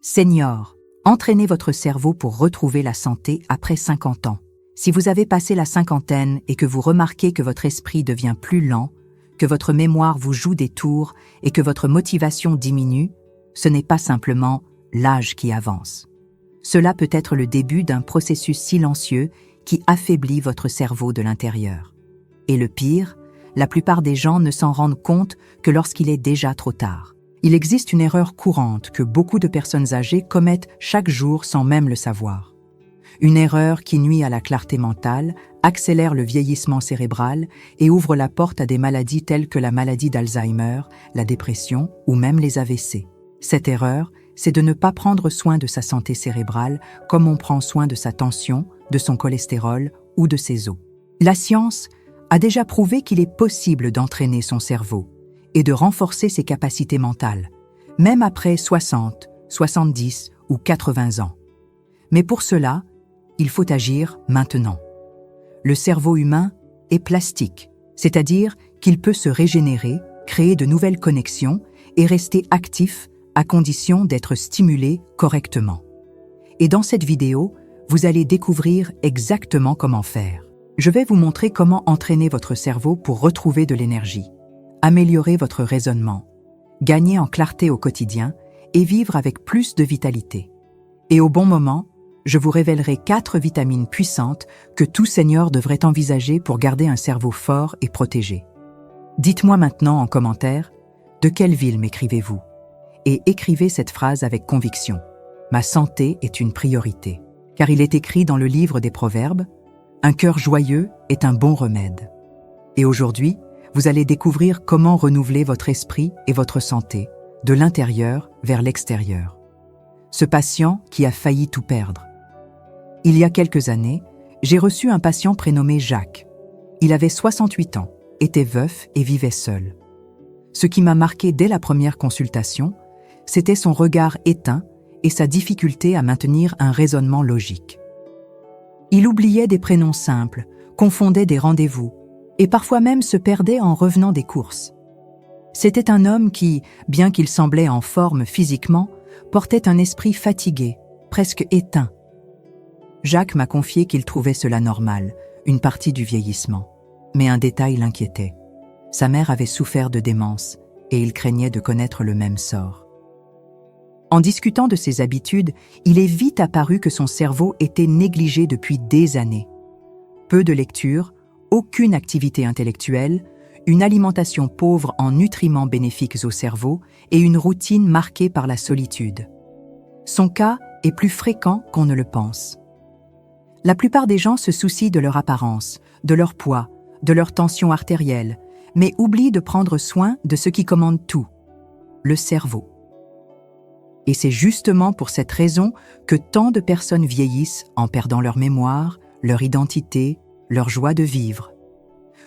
Senior, entraînez votre cerveau pour retrouver la santé après 50 ans. Si vous avez passé la cinquantaine et que vous remarquez que votre esprit devient plus lent, que votre mémoire vous joue des tours et que votre motivation diminue, ce n'est pas simplement l'âge qui avance. Cela peut être le début d'un processus silencieux qui affaiblit votre cerveau de l'intérieur. Et le pire, la plupart des gens ne s'en rendent compte que lorsqu'il est déjà trop tard. Il existe une erreur courante que beaucoup de personnes âgées commettent chaque jour sans même le savoir. Une erreur qui nuit à la clarté mentale, accélère le vieillissement cérébral et ouvre la porte à des maladies telles que la maladie d'Alzheimer, la dépression ou même les AVC. Cette erreur, c'est de ne pas prendre soin de sa santé cérébrale comme on prend soin de sa tension, de son cholestérol ou de ses os. La science a déjà prouvé qu'il est possible d'entraîner son cerveau et de renforcer ses capacités mentales, même après 60, 70 ou 80 ans. Mais pour cela, il faut agir maintenant. Le cerveau humain est plastique, c'est-à-dire qu'il peut se régénérer, créer de nouvelles connexions et rester actif à condition d'être stimulé correctement. Et dans cette vidéo, vous allez découvrir exactement comment faire. Je vais vous montrer comment entraîner votre cerveau pour retrouver de l'énergie, améliorer votre raisonnement, gagner en clarté au quotidien et vivre avec plus de vitalité. Et au bon moment, je vous révélerai 4 vitamines puissantes que tout senior devrait envisager pour garder un cerveau fort et protégé. Dites-moi maintenant en commentaire, de quelle ville m'écrivez-vous? Et écrivez cette phrase avec conviction. Ma santé est une priorité. Car il est écrit dans le livre des Proverbes, un cœur joyeux est un bon remède. Et aujourd'hui, vous allez découvrir comment renouveler votre esprit et votre santé, de l'intérieur vers l'extérieur. Ce patient qui a failli tout perdre. Il y a quelques années, j'ai reçu un patient prénommé Jacques. Il avait 68 ans, était veuf et vivait seul. Ce qui m'a marqué dès la première consultation, c'était son regard éteint et sa difficulté à maintenir un raisonnement logique. Il oubliait des prénoms simples, confondait des rendez-vous, et parfois même se perdait en revenant des courses. C'était un homme qui, bien qu'il semblait en forme physiquement, portait un esprit fatigué, presque éteint. Jacques m'a confié qu'il trouvait cela normal, une partie du vieillissement. Mais un détail l'inquiétait. Sa mère avait souffert de démence et il craignait de connaître le même sort. En discutant de ses habitudes, il est vite apparu que son cerveau était négligé depuis des années. Peu de lecture, aucune activité intellectuelle, une alimentation pauvre en nutriments bénéfiques au cerveau et une routine marquée par la solitude. Son cas est plus fréquent qu'on ne le pense. La plupart des gens se soucient de leur apparence, de leur poids, de leur tension artérielle, mais oublient de prendre soin de ce qui commande tout, le cerveau. Et c'est justement pour cette raison que tant de personnes vieillissent en perdant leur mémoire, leur identité, leur joie de vivre.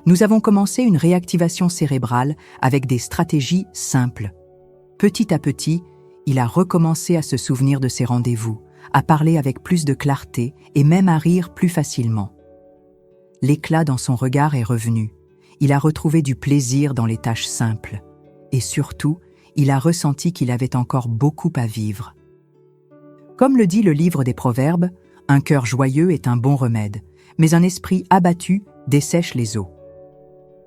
Nous avons commencé une réactivation cérébrale avec des stratégies simples. Petit à petit, il a recommencé à se souvenir de ses rendez-vous, à parler avec plus de clarté et même à rire plus facilement. L'éclat dans son regard est revenu. Il a retrouvé du plaisir dans les tâches simples. Et surtout, il a ressenti qu'il avait encore beaucoup à vivre. Comme le dit le livre des Proverbes, un cœur joyeux est un bon remède, mais un esprit abattu dessèche les os.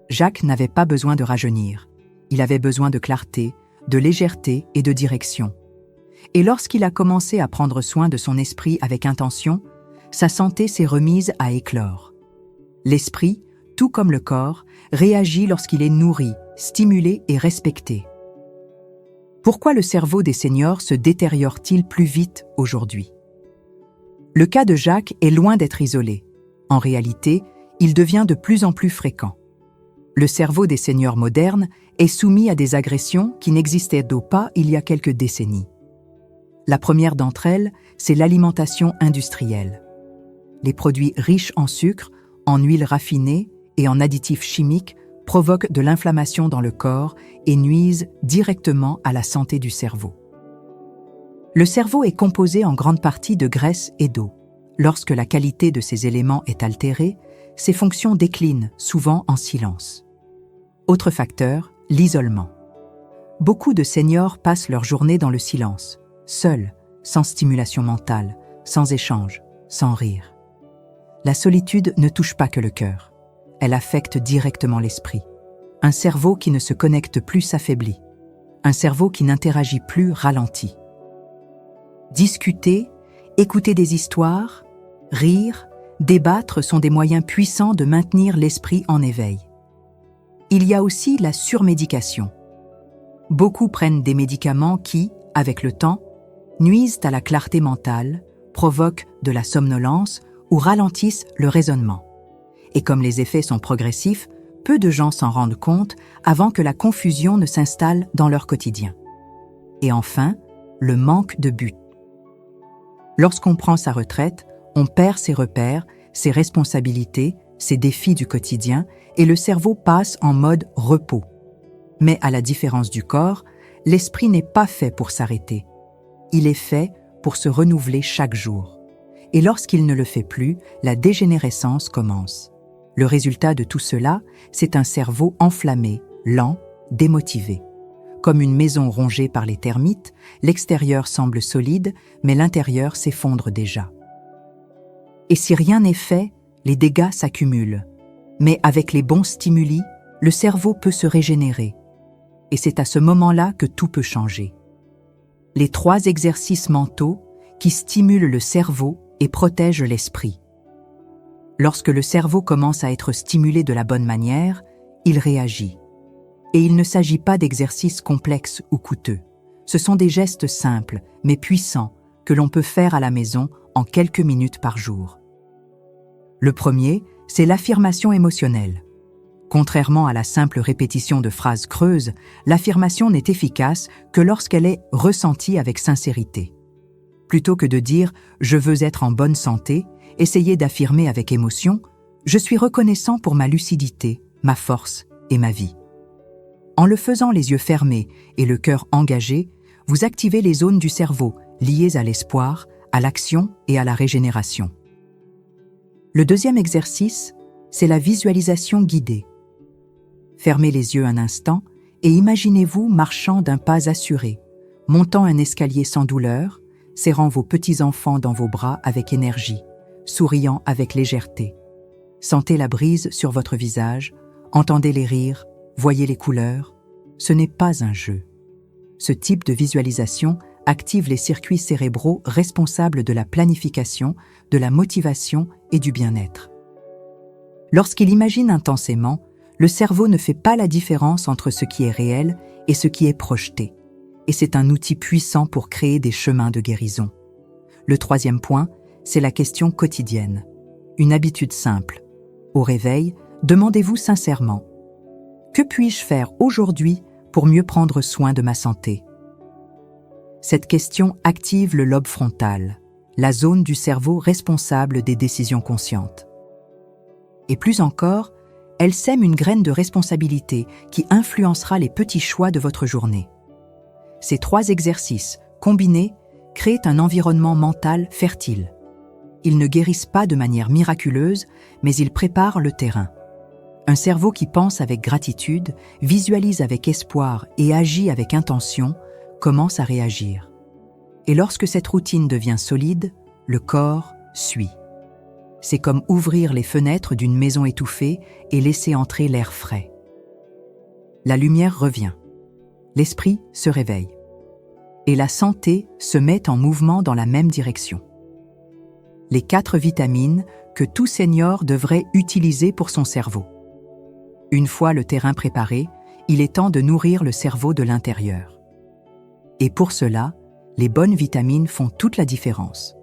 Jacques n'avait pas besoin de rajeunir. Il avait besoin de clarté, de légèreté et de direction. Et lorsqu'il a commencé à prendre soin de son esprit avec intention, sa santé s'est remise à éclore. L'esprit, tout comme le corps, réagit lorsqu'il est nourri, stimulé et respecté. Pourquoi le cerveau des seniors se détériore-t-il plus vite aujourd'hui? Le cas de Jacques est loin d'être isolé. En réalité, il devient de plus en plus fréquent. Le cerveau des seniors modernes est soumis à des agressions qui n'existaient pas il y a quelques décennies. La première d'entre elles, c'est l'alimentation industrielle. Les produits riches en sucre, en huiles raffinées et en additifs chimiques provoquent de l'inflammation dans le corps et nuisent directement à la santé du cerveau. Le cerveau est composé en grande partie de graisse et d'eau. Lorsque la qualité de ces éléments est altérée, ses fonctions déclinent, souvent en silence. Autre facteur, l'isolement. Beaucoup de seniors passent leur journée dans le silence, seuls, sans stimulation mentale, sans échange, sans rire. La solitude ne touche pas que le cœur. Elle affecte directement l'esprit. Un cerveau qui ne se connecte plus s'affaiblit. Un cerveau qui n'interagit plus ralentit. Discuter, écouter des histoires, rire, débattre sont des moyens puissants de maintenir l'esprit en éveil. Il y a aussi la surmédication. Beaucoup prennent des médicaments qui, avec le temps, nuisent à la clarté mentale, provoquent de la somnolence ou ralentissent le raisonnement. Et comme les effets sont progressifs, peu de gens s'en rendent compte avant que la confusion ne s'installe dans leur quotidien. Et enfin, le manque de but. Lorsqu'on prend sa retraite, on perd ses repères, ses responsabilités, ses défis du quotidien et le cerveau passe en mode repos. Mais à la différence du corps, l'esprit n'est pas fait pour s'arrêter. Il est fait pour se renouveler chaque jour. Et lorsqu'il ne le fait plus, la dégénérescence commence. Le résultat de tout cela, c'est un cerveau enflammé, lent, démotivé. Comme une maison rongée par les termites, l'extérieur semble solide, mais l'intérieur s'effondre déjà. Et si rien n'est fait, les dégâts s'accumulent. Mais avec les bons stimuli, le cerveau peut se régénérer. Et c'est à ce moment-là que tout peut changer. Les 3 exercices mentaux qui stimulent le cerveau et protègent l'esprit. Lorsque le cerveau commence à être stimulé de la bonne manière, il réagit. Et il ne s'agit pas d'exercices complexes ou coûteux. Ce sont des gestes simples, mais puissants, que l'on peut faire à la maison en quelques minutes par jour. Le premier, c'est l'affirmation émotionnelle. Contrairement à la simple répétition de phrases creuses, l'affirmation n'est efficace que lorsqu'elle est ressentie avec sincérité. Plutôt que de dire « je veux être en bonne santé », essayez d'affirmer avec émotion « je suis reconnaissant pour ma lucidité, ma force et ma vie ». En le faisant les yeux fermés et le cœur engagé, vous activez les zones du cerveau liées à l'espoir, à l'action et à la régénération. Le deuxième exercice, c'est la visualisation guidée. Fermez les yeux un instant et imaginez-vous marchant d'un pas assuré, montant un escalier sans douleur, serrant vos petits-enfants dans vos bras avec énergie, souriant avec légèreté. Sentez la brise sur votre visage, entendez les rires, voyez les couleurs. Ce n'est pas un jeu. Ce type de visualisation active les circuits cérébraux responsables de la planification, de la motivation et du bien-être. Lorsqu'il imagine intensément, le cerveau ne fait pas la différence entre ce qui est réel et ce qui est projeté. Et c'est un outil puissant pour créer des chemins de guérison. Le troisième point, c'est la question quotidienne. Une habitude simple. Au réveil, demandez-vous sincèrement « Que puis-je faire aujourd'hui pour mieux prendre soin de ma santé ?» Cette question active le lobe frontal, la zone du cerveau responsable des décisions conscientes. Et plus encore, elle sème une graine de responsabilité qui influencera les petits choix de votre journée. Ces 3 exercices, combinés, créent un environnement mental fertile. Ils ne guérissent pas de manière miraculeuse, mais ils préparent le terrain. Un cerveau qui pense avec gratitude, visualise avec espoir et agit avec intention, commence à réagir. Et lorsque cette routine devient solide, le corps suit. C'est comme ouvrir les fenêtres d'une maison étouffée et laisser entrer l'air frais. La lumière revient. L'esprit se réveille. Et la santé se met en mouvement dans la même direction. Les 4 vitamines que tout senior devrait utiliser pour son cerveau. Une fois le terrain préparé, il est temps de nourrir le cerveau de l'intérieur. Et pour cela, les bonnes vitamines font toute la différence.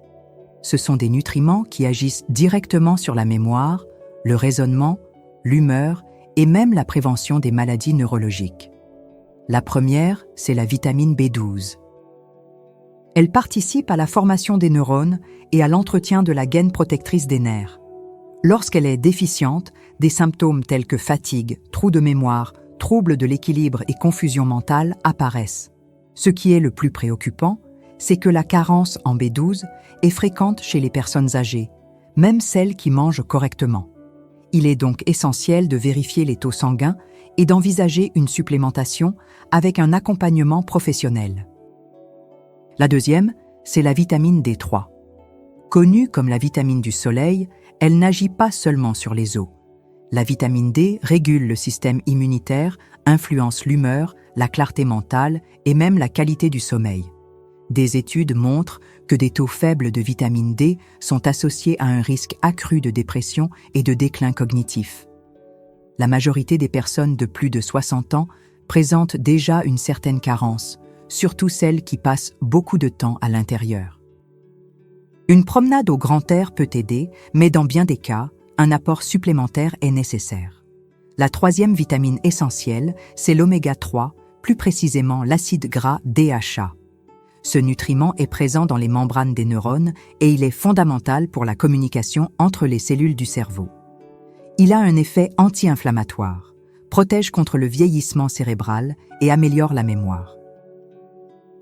Ce sont des nutriments qui agissent directement sur la mémoire, le raisonnement, l'humeur et même la prévention des maladies neurologiques. La première, c'est la vitamine B12. Elle participe à la formation des neurones et à l'entretien de la gaine protectrice des nerfs. Lorsqu'elle est déficiente, des symptômes tels que fatigue, trous de mémoire, troubles de l'équilibre et confusion mentale apparaissent. Ce qui est le plus préoccupant, c'est que la carence en B12 est fréquente chez les personnes âgées, même celles qui mangent correctement. Il est donc essentiel de vérifier les taux sanguins et d'envisager une supplémentation avec un accompagnement professionnel. La deuxième, c'est la vitamine D3. Connue comme la vitamine du soleil, elle n'agit pas seulement sur les os. La vitamine D régule le système immunitaire, influence l'humeur, la clarté mentale et même la qualité du sommeil. Des études montrent que des taux faibles de vitamine D sont associés à un risque accru de dépression et de déclin cognitif. La majorité des personnes de plus de 60 ans présentent déjà une certaine carence, surtout celles qui passent beaucoup de temps à l'intérieur. Une promenade au grand air peut aider, mais dans bien des cas, un apport supplémentaire est nécessaire. La troisième vitamine essentielle, c'est l'oméga 3, plus précisément l'acide gras DHA. Ce nutriment est présent dans les membranes des neurones et il est fondamental pour la communication entre les cellules du cerveau. Il a un effet anti-inflammatoire, protège contre le vieillissement cérébral et améliore la mémoire.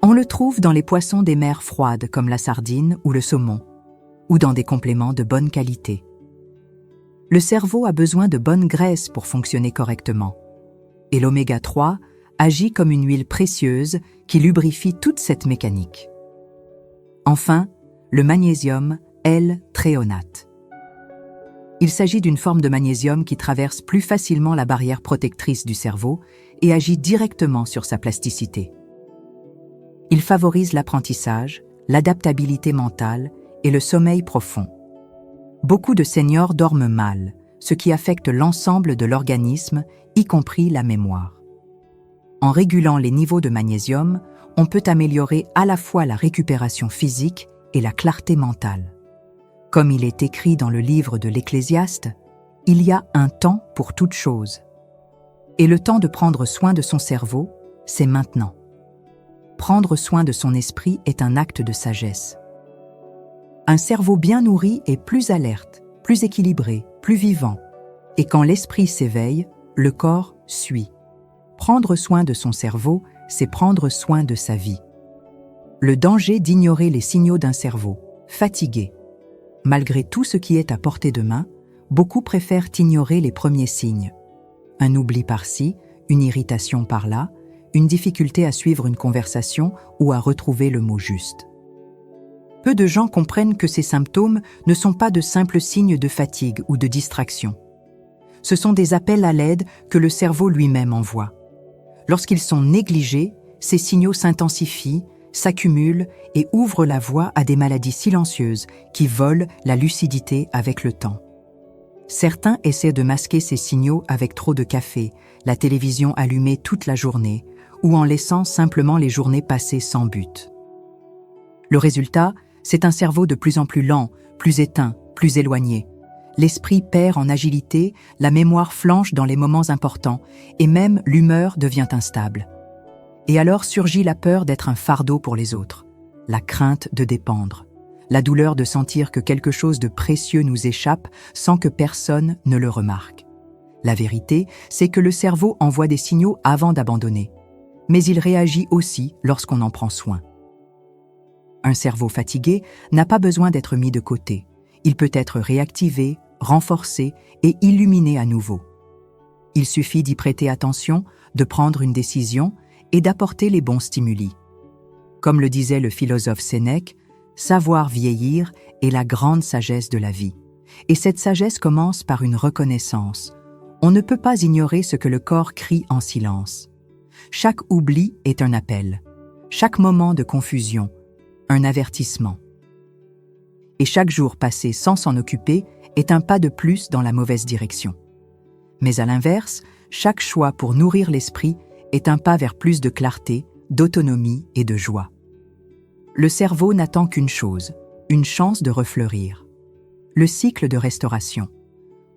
On le trouve dans les poissons des mers froides comme la sardine ou le saumon, ou dans des compléments de bonne qualité. Le cerveau a besoin de bonnes graisses pour fonctionner correctement, et l'oméga 3 agit comme une huile précieuse qui lubrifie toute cette mécanique. Enfin, le magnésium L-thréonate. Il s'agit d'une forme de magnésium qui traverse plus facilement la barrière protectrice du cerveau et agit directement sur sa plasticité. Il favorise l'apprentissage, l'adaptabilité mentale et le sommeil profond. Beaucoup de seniors dorment mal, ce qui affecte l'ensemble de l'organisme, y compris la mémoire. En régulant les niveaux de magnésium, on peut améliorer à la fois la récupération physique et la clarté mentale. Comme il est écrit dans le livre de l'Ecclésiaste, il y a un temps pour toute chose. Et le temps de prendre soin de son cerveau, c'est maintenant. Prendre soin de son esprit est un acte de sagesse. Un cerveau bien nourri est plus alerte, plus équilibré, plus vivant. Et quand l'esprit s'éveille, le corps suit. Prendre soin de son cerveau, c'est prendre soin de sa vie. Le danger d'ignorer les signaux d'un cerveau, fatigué. Malgré tout ce qui est à portée de main, beaucoup préfèrent ignorer les premiers signes. Un oubli par-ci, une irritation par-là, une difficulté à suivre une conversation ou à retrouver le mot juste. Peu de gens comprennent que ces symptômes ne sont pas de simples signes de fatigue ou de distraction. Ce sont des appels à l'aide que le cerveau lui-même envoie. Lorsqu'ils sont négligés, ces signaux s'intensifient, s'accumulent et ouvrent la voie à des maladies silencieuses qui volent la lucidité avec le temps. Certains essaient de masquer ces signaux avec trop de café, la télévision allumée toute la journée, ou en laissant simplement les journées passer sans but. Le résultat, c'est un cerveau de plus en plus lent, plus éteint, plus éloigné. L'esprit perd en agilité, la mémoire flanche dans les moments importants, et même l'humeur devient instable. Et alors surgit la peur d'être un fardeau pour les autres, la crainte de dépendre, la douleur de sentir que quelque chose de précieux nous échappe sans que personne ne le remarque. La vérité, c'est que le cerveau envoie des signaux avant d'abandonner, mais il réagit aussi lorsqu'on en prend soin. Un cerveau fatigué n'a pas besoin d'être mis de côté. Il peut être réactivé, renforcé et illuminé à nouveau. Il suffit d'y prêter attention, de prendre une décision et d'apporter les bons stimuli. Comme le disait le philosophe Sénèque, savoir vieillir est la grande sagesse de la vie. Et cette sagesse commence par une reconnaissance. On ne peut pas ignorer ce que le corps crie en silence. Chaque oubli est un appel. Chaque moment de confusion, un avertissement. Et chaque jour passé sans s'en occuper est un pas de plus dans la mauvaise direction. Mais à l'inverse, chaque choix pour nourrir l'esprit est un pas vers plus de clarté, d'autonomie et de joie. Le cerveau n'attend qu'une chose, une chance de refleurir. Le cycle de restauration.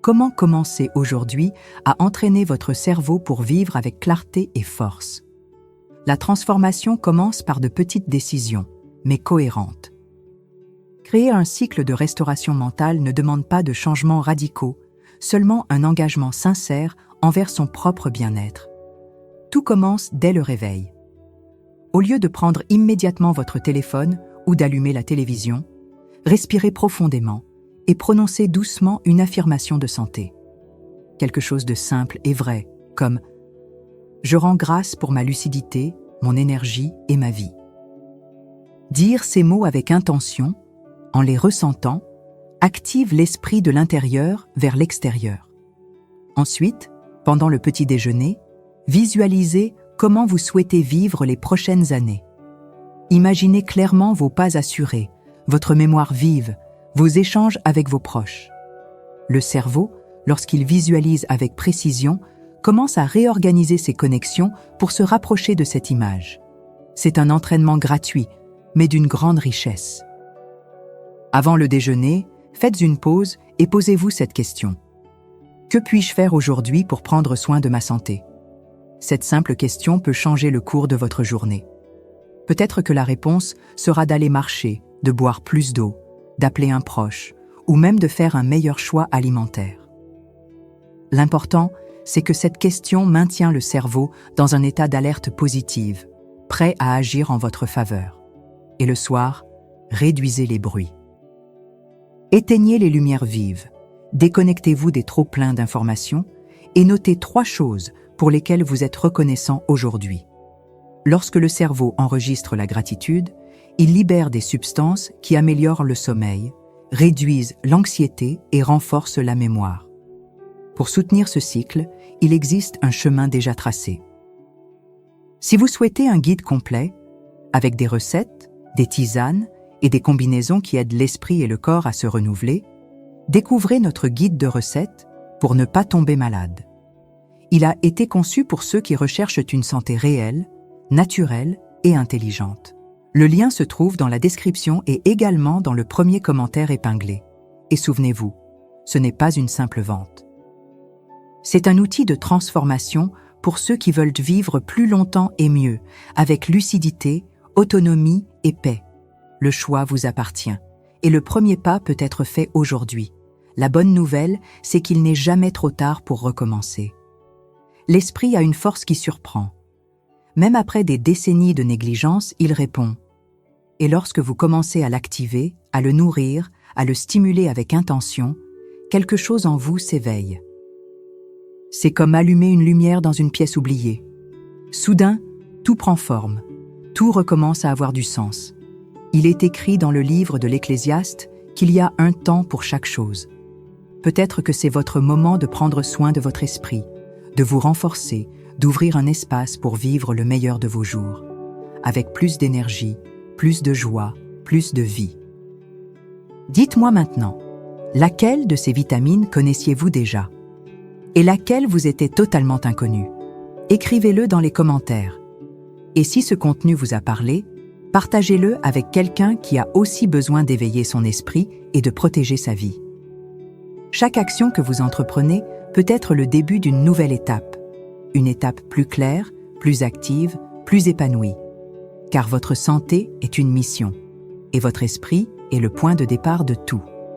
Comment commencer aujourd'hui à entraîner votre cerveau pour vivre avec clarté et force? La transformation commence par de petites décisions, mais cohérentes. Créer un cycle de restauration mentale ne demande pas de changements radicaux, seulement un engagement sincère envers son propre bien-être. Tout commence dès le réveil. Au lieu de prendre immédiatement votre téléphone ou d'allumer la télévision, respirez profondément et prononcez doucement une affirmation de santé. Quelque chose de simple et vrai, comme « Je rends grâce pour ma lucidité, mon énergie et ma vie ». Dire ces mots avec intention, en les ressentant, active l'esprit de l'intérieur vers l'extérieur. Ensuite, pendant le petit déjeuner, visualisez comment vous souhaitez vivre les prochaines années. Imaginez clairement vos pas assurés, votre mémoire vive, vos échanges avec vos proches. Le cerveau, lorsqu'il visualise avec précision, commence à réorganiser ses connexions pour se rapprocher de cette image. C'est un entraînement gratuit, mais d'une grande richesse. Avant le déjeuner, faites une pause et posez-vous cette question. Que puis-je faire aujourd'hui pour prendre soin de ma santé? Cette simple question peut changer le cours de votre journée. Peut-être que la réponse sera d'aller marcher, de boire plus d'eau, d'appeler un proche, ou même de faire un meilleur choix alimentaire. L'important, c'est que cette question maintient le cerveau dans un état d'alerte positive, prêt à agir en votre faveur. Et le soir, réduisez les bruits. Éteignez les lumières vives, déconnectez-vous des trop-pleins d'informations et notez 3 choses pour lesquelles vous êtes reconnaissant aujourd'hui. Lorsque le cerveau enregistre la gratitude, il libère des substances qui améliorent le sommeil, réduisent l'anxiété et renforcent la mémoire. Pour soutenir ce cycle, il existe un chemin déjà tracé. Si vous souhaitez un guide complet, avec des recettes, des tisanes et des combinaisons qui aident l'esprit et le corps à se renouveler, découvrez notre guide de recettes pour ne pas tomber malade. Il a été conçu pour ceux qui recherchent une santé réelle, naturelle et intelligente. Le lien se trouve dans la description et également dans le premier commentaire épinglé. Et souvenez-vous, ce n'est pas une simple vente. C'est un outil de transformation pour ceux qui veulent vivre plus longtemps et mieux, avec lucidité, autonomie et paix. Le choix vous appartient, et le premier pas peut être fait aujourd'hui. La bonne nouvelle, c'est qu'il n'est jamais trop tard pour recommencer. L'esprit a une force qui surprend. Même après des décennies de négligence, il répond. Et lorsque vous commencez à l'activer, à le nourrir, à le stimuler avec intention, quelque chose en vous s'éveille. C'est comme allumer une lumière dans une pièce oubliée. Soudain, tout prend forme. Tout recommence à avoir du sens. Il est écrit dans le livre de l'Ecclésiaste qu'il y a un temps pour chaque chose. Peut-être que c'est votre moment de prendre soin de votre esprit, de vous renforcer, d'ouvrir un espace pour vivre le meilleur de vos jours, avec plus d'énergie, plus de joie, plus de vie. Dites-moi maintenant, laquelle de ces vitamines connaissiez-vous déjà? Et laquelle vous était totalement inconnue? Écrivez-le dans les commentaires. Et si ce contenu vous a parlé, partagez-le avec quelqu'un qui a aussi besoin d'éveiller son esprit et de protéger sa vie. Chaque action que vous entreprenez peut être le début d'une nouvelle étape. Une étape plus claire, plus active, plus épanouie. Car votre santé est une mission, et votre esprit est le point de départ de tout.